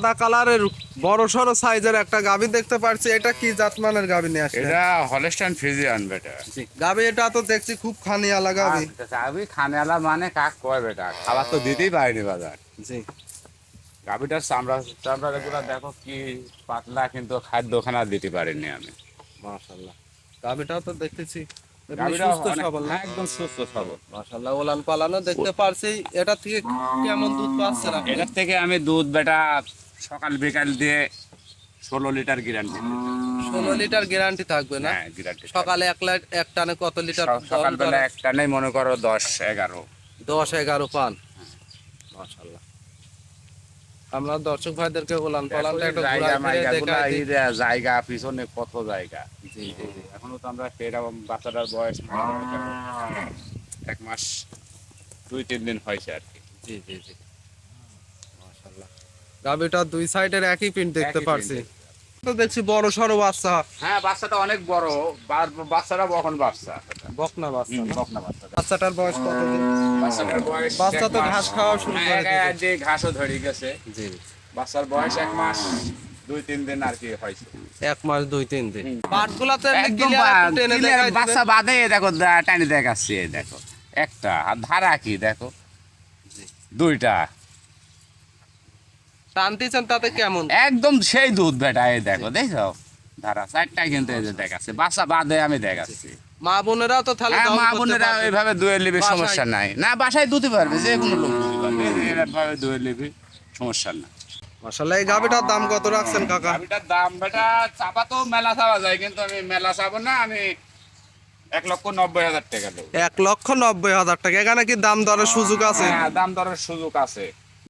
সাদা কালারের বড় সড়ো সাইজের একটা গাভী দেখতে পাচ্ছি, এটা কি জাতমানের গাভী নিয়ে আসছে? এটা হলস্টাইন ফ্রিজিয়ান বেটা। গাভী এটা তো দেখছি খুব খানিয়ালা গাভী। গাভি খানেলা মানে কাক কয় বেটা, খাবার তো দিতেই পারিনি বাজার। জি, গাভিটার চামড়া চামড়া গুলা দেখো কি পাতলা, কিন্তু খাদ্য খানা দিতে পারিনি আমি। মাশাআল্লাহ। গাভীটাও তো দেখতেছি এমনি গাভিটা সুস্থ সবল না? একদম সুস্থ সবল। মাশাআল্লাহ, ওলান পালানো দেখতে পারছি। এটা থেকে কেমন দুধ পাচ্ছেন আপনি? এটার থেকে আমি দুধ বেটা সকাল বিকাল দিয়ে 16 লিটার গ্যারান্টি। 16 লিটার গ্যারান্টি থাকবে না? হ্যাঁ গ্যারান্টি। সকালে এক টানে কত লিটার? সকালবেলা একটা নেই, মনে করো 10-11। 10-11 পান। মাশাআল্লাহ। আমরা দর্শক ভাইদেরকে ওলান পালানটা একটা জায়গা ঘুরাই মাইগা ফিরে গুলা, দেখাই দিই। এই জায়গা পিছনে কত জায়গা। জি জি জি। এখনো তো আমরা সেরকম, বাচ্চাটার বয়স 1 মাস 2-3 দিন হয়েছে আর কি। জি জি জি। মাশাআল্লাহ। গাভীটা দুই সাইডের একই প্রিন্ট দেখতে একই পারছি। print। তো দেখছি বড় সরো বাচ্চা, হ্যাঁ বাচ্চাটা অনেক বড়, বাচ্চাটা বখন বাচ্চা। বকনা বাচ্চা না? বকনা বাচ্চা। বাচ্চাটার বয়স কত দিন? বাচ্চাটার বয়স বাচ্চা 1 তো মাস। ঘাস খাওয়া শুরু হ্যাঁ, করে দিয়েছে। যে ঘাসও ধরে গেছে। জি, বাচ্চার বয়স 1 মাস 2-3 দিন আর কি হয়েছে। 1 মাস 2-3 দিন। হুম। পাটগুলাতে এমনি একদম clear একটু টেনে clear, দেখাই বাচ্চা দিবেন। বাদে দেখো টানি দেখাচ্ছি, এই দেখো একটা, আর ধারা কি দেখো, দুইটা টানতেছেন তাতে কেমন? একদম সেই দুধ বেটা, এই দেখো দেখো ধারা 4টা, কিন্তু এই যে দেখাচ্ছে বাচ্চা বাদে আমি দেখাচ্ছি। মা বোনেরাও তো তাহলে হ্যাঁ দহন মা করতে বোনেরা পারবে। এইভাবে দুয়ে নিবি, বাসায়- সমস্যা নাই। না বাসায় দুধই পারবে, যে কোনো লোক দুধই পারবে, এইভাবে দুয়ে নিবি, সমস্যা না। মাশাআল্লাহ। এই গাভীটার দাম কত রাখছেন কাকা? গাভিটার দাম বেটা চাপা তো মেলা চাপা যায়, কিন্তু আমি মেলা চাবো না, আমি 1,90,000 টাকা দেবো। 1,90,000 টাকা। এখানে কি দাম দরের সুযোগ আছে? হ্যাঁ দাম দরের সুযোগ আছে।